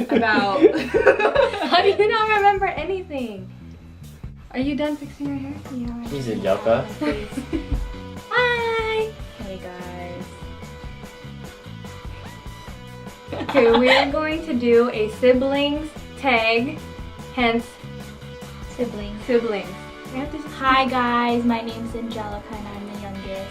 About how do you not remember anything? Are you done fixing your hair? Yeah. She's a joker. Hi! Hey guys. Okay, we're going to do a siblings tag, hence Siblings. siblings. We have to Hi guys, my name's Angelica and I'm the youngest.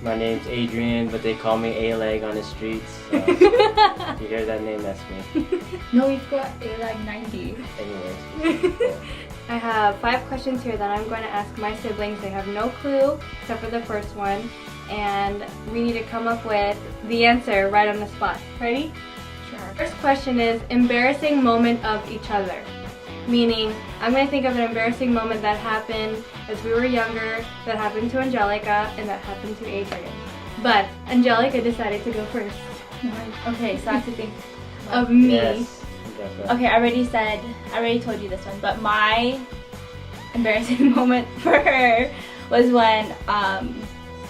My name's Adrian, but they call me A-Leg on the streets. So you hear that name, that's me. No, we've got a like 90. Anyways. I have 5 questions here that I'm going to ask my siblings. They have no clue except for the first one, and we need to come up with the answer right on the spot. Ready? Sure. First question is embarrassing moment of each other. Meaning, I'm going to think of an embarrassing moment that happened as we were younger, that happened to Angelica, and that happened to Adrian. But Angelica decided to go first. Okay, so I have to think Of me. Yes. Joker. Okay, I already told you this one, but my embarrassing moment for her was when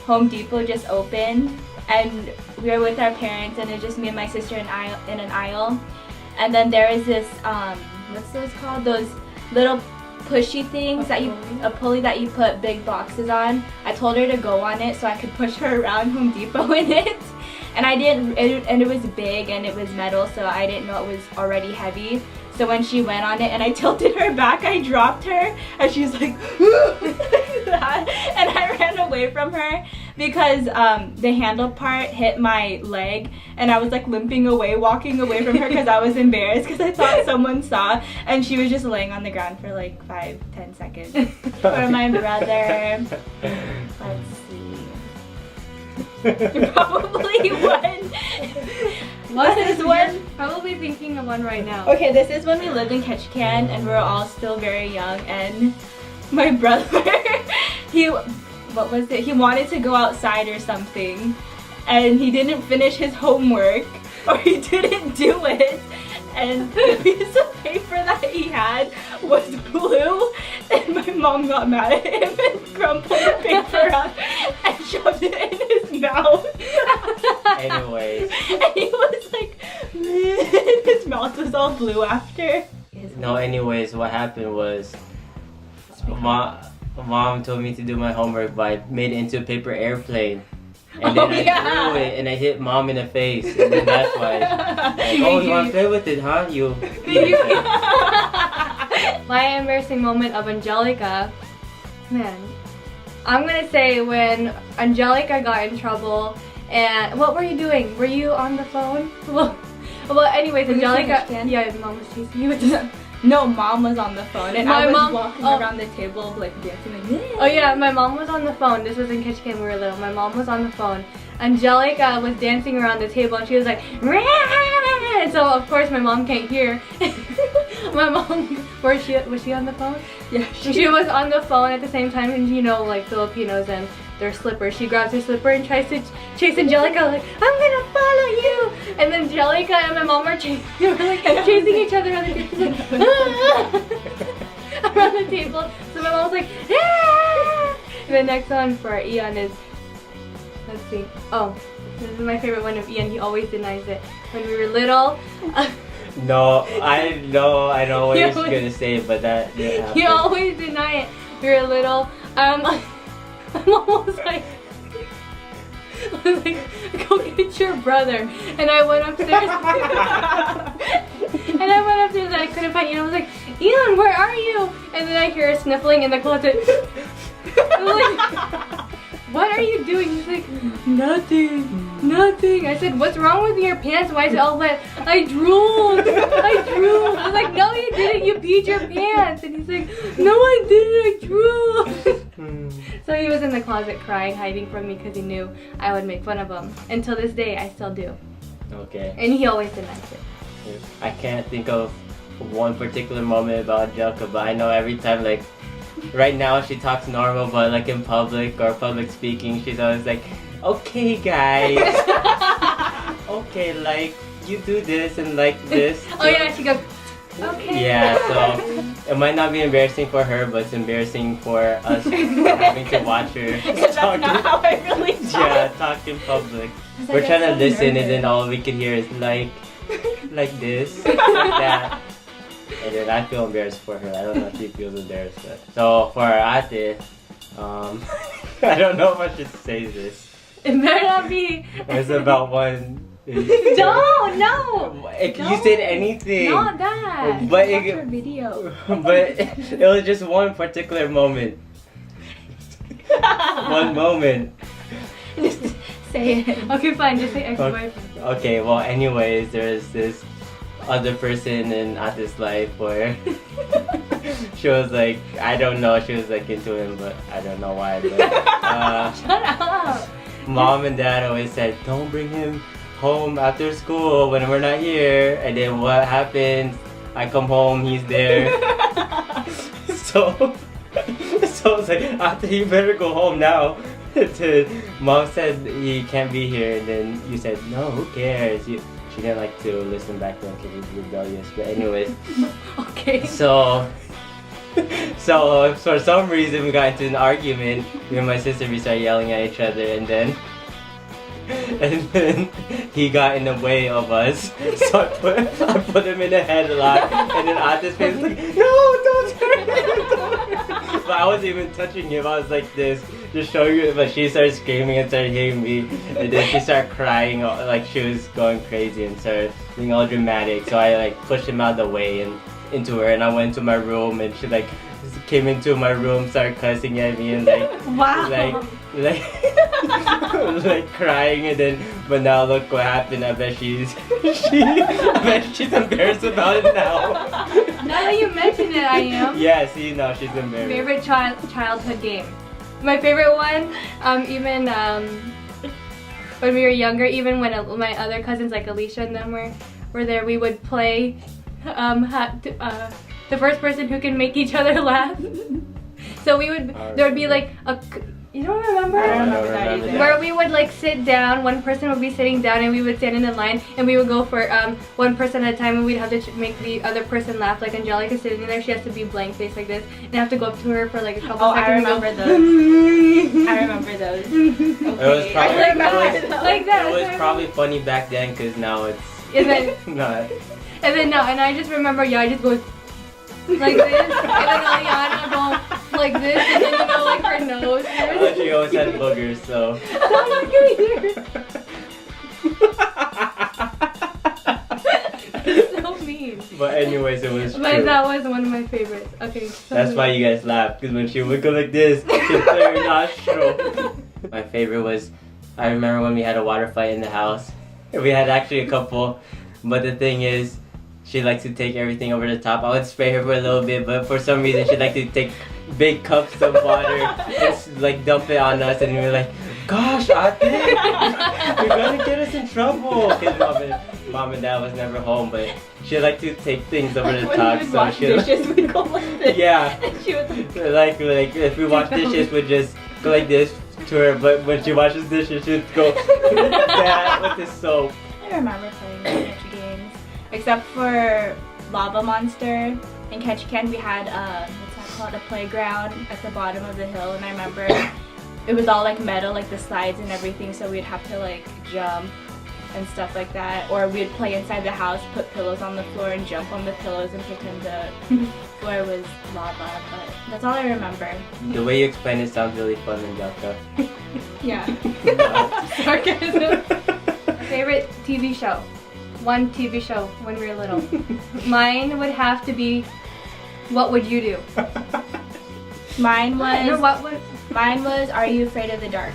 Home Depot just opened and we were with our parents and it was just me and my sister in an aisle, and then there was this what's those called? Those little pushy things a pulley that you put big boxes on. I told her to go on it so I could push her around Home Depot in it. And I didn't, and it was big and it was metal, so I didn't know it was already heavy. So when she went on it and I tilted her back, I dropped her and she was like, like that. And I ran away from her because the handle part hit my leg and I was like limping away, walking away from her because I was embarrassed because I thought someone saw, and she was just laying on the ground for like 5-10 seconds. For my brother, let's see. Probably one. What is one? Probably thinking of one right now. Okay, this is when we lived in Ketchikan and we were all still very young, and my brother, he wanted to go outside or something and he didn't finish his homework or he didn't do it, and the piece of paper that he had was blue, and my mom got mad at him and crumpled the paper up and shoved it in his mouth. Anyways. And he was like, his mouth was all blue after. No, anyways, what happened was mom told me to do my homework, but I made it into a paper airplane. And then I threw it and I hit mom in the face, and then that's why. Like, oh, you want to play with it, huh? You. My embarrassing moment of Angelica, man, I'm gonna say when Angelica got in trouble. And what were you doing? Were you on the phone? Well anyways, Angelica. Yeah, mom was chasing you. No, mom was on the phone and My I was mom- walking oh. around the table like dancing like, yeah. Oh yeah, my mom was on the phone. This was in Ketchikan when we were little. My mom was on the phone. Angelica was dancing around the table and she was like, "Rah!" And so of course my mom can't hear. My mom, was she on the phone? Yeah, She was on the phone at the same time, and you know, like Filipinos and their slippers. She grabs her slipper and tries to chase Angelica, like, I'm gonna follow you! And then Angelica and my mom are chasing each other around the table. Like, ah! Around the table. So my mom was like, ah! And the next one for Ian is, let's see. Oh, this is my favorite one of Ian. He always denies it. When we were little. No, I know what you're gonna say, but that didn't happen. You always deny it. We were little. My mom was like, go get your brother. And I went upstairs. And I couldn't find Ian. I was like, Ian, where are you? And then I hear her sniffling in the closet. I'm like, what are you doing? He's like, nothing. I said, what's wrong with your pants? Why is it all wet? I drooled. I was like, no you didn't, you peed your pants. And he's like, no I didn't, I drooled. So he was in the closet crying, hiding from me because he knew I would make fun of him. Until this day, I still do. Okay. And he always denies it. I can't think of one particular moment about Angelica, but I know every time, like, right now she talks normal, but like in public or public speaking, she's always like, okay guys, okay, like, you do this and like this. Oh yeah, she goes, okay. Yeah, so it might not be embarrassing for her, but it's embarrassing for us having to watch her Because that's not how I really yeah, talk. talk in public. It's We're like, trying to I'm so listen, and nervous. then all we can hear is like this, like that. And then I feel embarrassed for her. I don't know if she feels embarrassed. But. So for ate, I don't know if I should say this. It better not be. It's about one. Don't, no. You said anything. Not that. But Watch her video. but it was just one particular moment. One moment. Just say it. Okay, fine. Just say ex-boyfriend. Okay, well, anyways, there's this other person in Ate's life where she was like, I don't know, she was like into him, but I don't know why. But Shut up. Mom and Dad always said, don't bring him home after school when we're not here. And then what happens? I come home, he's there. so it's like, Ate, you better go home now. Mom said he can't be here, and then you said, no, who cares? She didn't like to listen back then because he's rebellious. But anyways, Okay. so for some reason we got into an argument. Me and my sister, we started yelling at each other, and then he got in the way of us. So I put him in the headlock, and then Ate's face was like, no, don't hurt him. But I wasn't even touching him. I was like this, just showing you. But she started screaming and started hitting me, and then she started crying like she was going crazy and started being all dramatic. So I like pushed him out of the way and into her, and I went to my room, and she like came into my room, started cussing at me, and like Wow. like like crying, and then but now look what happened. I bet she's embarrassed about it now. Now that you mention it, I am. Yeah, see, now she's embarrassed. Favorite childhood game. My favorite one, even when we were younger, even when my other cousins like Alicia and them were there, we would play the first person who can make each other laugh. So there would be like you don't remember? I don't remember that either. Where we would like sit down, one person would be sitting down, and we would stand in a line, and we would go for one person at a time, and we'd have to make the other person laugh. Like Angelica sitting there, she has to be blank face like this, and I have to go up to her for like a couple Oh, seconds. I remember those. I remember those. It was probably Like that, like that. It was probably funny back then, because now it's And then not. and I just remember, I just go like this, and then Aliana go like this, and then like her nose. She always had boogers, so. Stop looking here. It's so mean. But anyways, it was true. But that was one of my favorites. Okay. That's why you guys laugh, because when she would go like this, she'd clear her nostril. My favorite was, I remember when we had a water fight in the house. We had actually a couple, but the thing is, she likes to take everything over the top. I would spray her for a little bit, but for some reason she liked to take big cups of water and like dump it on us, and we were like, gosh, Ate, you're gonna get us in trouble. Because mom and dad was never home, but she liked to take things over the When top. we would So wash she dishes, we'd go like this. Yeah. And she would like if we wash dishes, we'd just go like this to her, but when she washes dishes, she'd go like that with the soap. I remember playing adventure games, except for Lava Monster and Catch Can. We had what's that called, a playground at the bottom of the hill, and I remember it was all like metal, like the slides and everything, so we'd have to like jump and stuff like that, or we'd play inside the house, put pillows on the floor and jump on the pillows and pretend the floor was lava. But that's all I remember. The way you explain it sounds really fun, Angelica. Yeah. Sarcasm. Favorite TV show. One TV show when we were little. Mine would have to be What Would You Do? Mine No, was Mine was Are You Afraid of the Dark?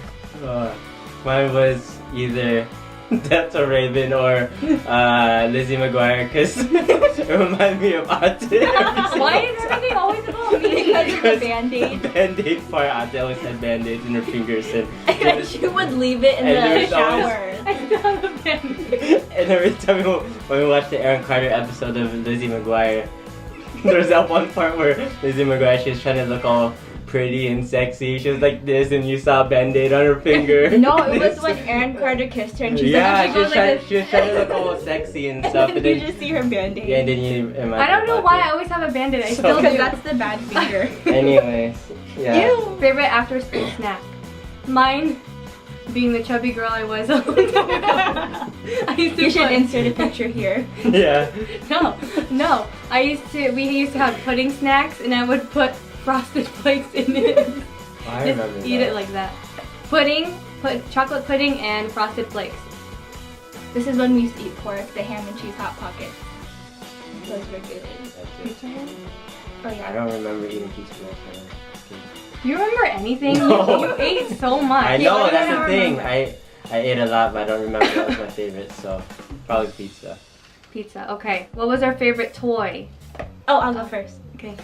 Mine was either That's a Raven or Lizzie McGuire, because it reminded me of Ate. Why is everything always about me? Because of the Band-Aid. Band-Aid part. Ate always had Band-Aids in her fingers, And she would leave it in And the there's always- shower. I still have a Band-Aid. and every time when we watched the Aaron Carter episode of Lizzie McGuire, there's that one part where Lizzie McGuire, she's trying to look all pretty and sexy. She was like this, and you saw a band-aid on her finger. No, it was when Aaron Carter kissed her and she's yeah, like, she was trying to look all sexy and stuff. and then you just see her band-aid. Yeah, and then you. I don't know why I always have a band-aid. I still do. Because that's the bad finger. Anyways, yeah. Ew. Favorite after school snack? Mine being the chubby girl I was a long time ago. I used to You should insert a picture here. Yeah. No. We used to have pudding snacks and I would put frosted flakes in it. I remember Just eat it like that. Pudding, chocolate pudding and frosted flakes. This is when we used to eat pork, the ham and cheese hot pockets. Those were good. That's it. Oh yeah. I don't remember eating pizza rolls. You remember anything? No. You ate so much. I know, that's the don't thing. remember. I ate a lot, but I don't remember what was my favorite, so probably pizza. Pizza, okay. What was our favorite toy? Oh, I'll go first. Okay.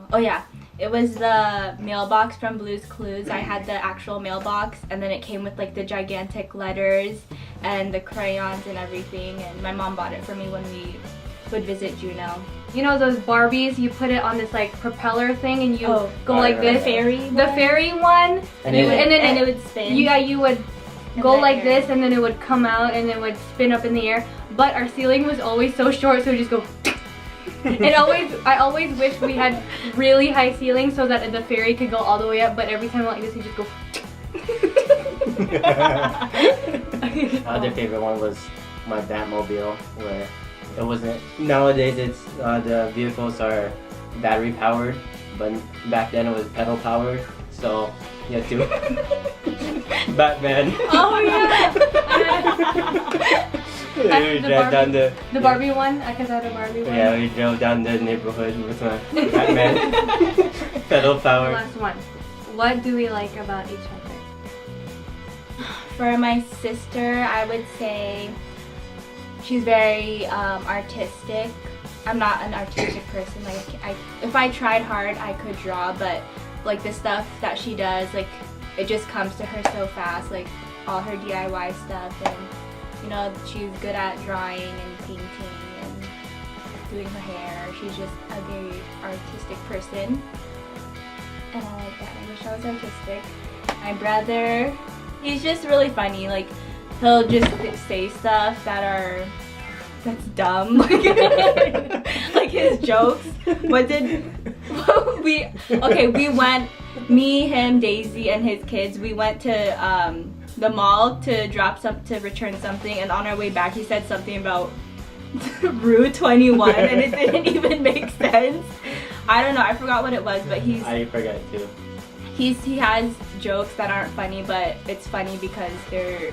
Oh yeah. It was the mailbox from Blue's Clues. I had the actual mailbox, and then it came with like the gigantic letters and the crayons and everything, and my mom bought it for me when we would visit Juneau. You know those Barbies, you put it on this like propeller thing and you go I like remember this. Fairy The fairy one. And then it would spin. Yeah, you would In go the like air. this and then it would come out and it would spin up in the air. But our ceiling was always so short, so it would just go. I always wish we had really high ceilings so that the fairy could go all the way up, but every time like this, you just go. My other favorite one was my Batmobile, where it wasn't. Nowadays, it's the vehicles are battery powered, but back then it was pedal powered. So you had to Batman. Oh yeah. We drive down The Barbie one, because I had a Barbie one. Yeah, we drove down the neighborhood with my Batman. Pedal powered. Last one. What do we like about each other? For my sister, I would say she's very artistic. I'm not an artistic person. Like, if I tried hard, I could draw, but like the stuff that she does, like it just comes to her so fast. Like all her DIY stuff, and you know, she's good at drawing and painting and doing her hair. She's just a very artistic person, and I like that. I wish I was artistic. My brother, he's just really funny. Like he'll just say stuff that's dumb, like his jokes. What did we went, me, him, Daisy, and his kids, we went to the mall to return something, and on our way back he said something about Rue 21 and it didn't even make sense. I don't know, I forgot what it was, but I forgot too. he has jokes that aren't funny, but it's funny because they're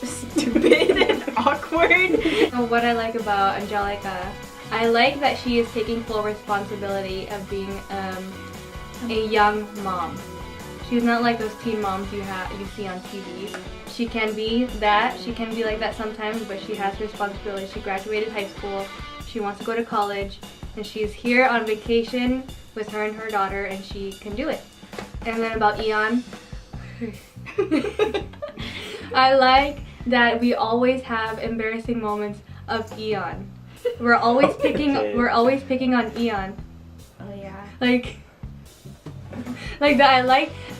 stupid and awkward. What I like about Angelica, I like that she is taking full responsibility of being a young mom. She's not like those teen moms you see on TV. She can be that. She can be like that sometimes, but she has responsibility. She graduated high school. She wants to go to college, and she's here on vacation with her and her daughter, and she can do it. And then about Eon, I like that we always have embarrassing moments of Eon. We're always picking on Eon. Oh yeah. Like that.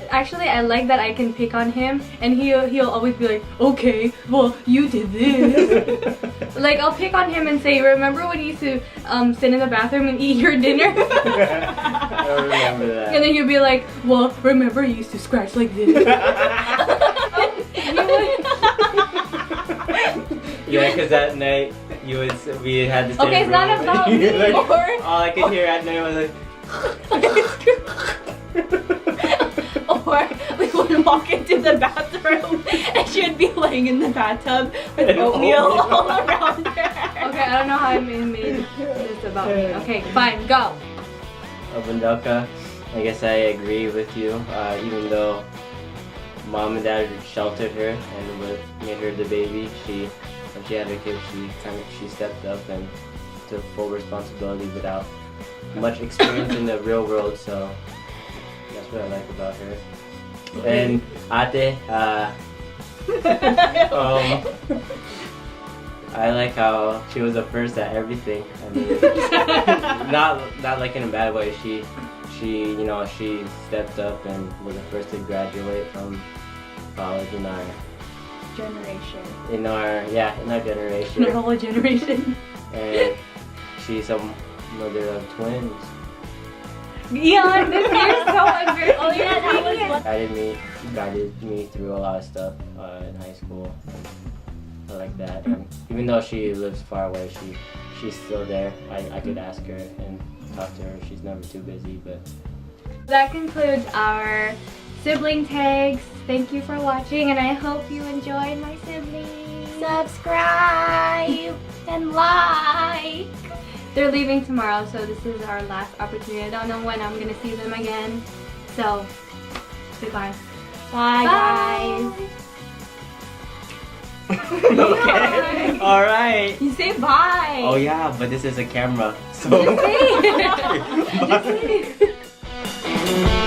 I like that I can pick on him, and he'll always be like, okay, well you did this. Like I'll pick on him and say, remember when you used to sit in the bathroom and eat your dinner? I don't remember that. And then he'll be like, well, remember you used to scratch like this. Yeah, because that night we had to stay Okay, it's not room. about me. Like, Or all I could hear at night was like. or we would walk into the bathroom and she would be laying in the bathtub with oatmeal all around her. Okay, I don't know how I made this about me. Okay, fine, go. Vandelka, I guess I agree with you. Even though mom and dad sheltered her and made her the baby, when she had her kid, she stepped up and took full responsibility without much experience in the real world. So that's what I like about her. And Ate, I like how she was the first at everything. I mean, not like in a bad way. She she stepped up and was the first to graduate from college in our Generation. generation. The whole generation. And she's a mother of twins. Leon, this year's so unfair. Oh yeah, that was what. Guided me through a lot of stuff in high school. I like that. And even though she lives far away, she's still there. I could ask her and talk to her. She's never too busy. But that concludes our sibling tags. Thank you for watching, and I hope you enjoyed my siblings. Subscribe and like. They're leaving tomorrow, so this is our last opportunity. I don't know when I'm gonna see them again. So, goodbye. Bye, guys. okay. All right. You say bye. Oh yeah, but this is a camera, so. Just say it. Just say it.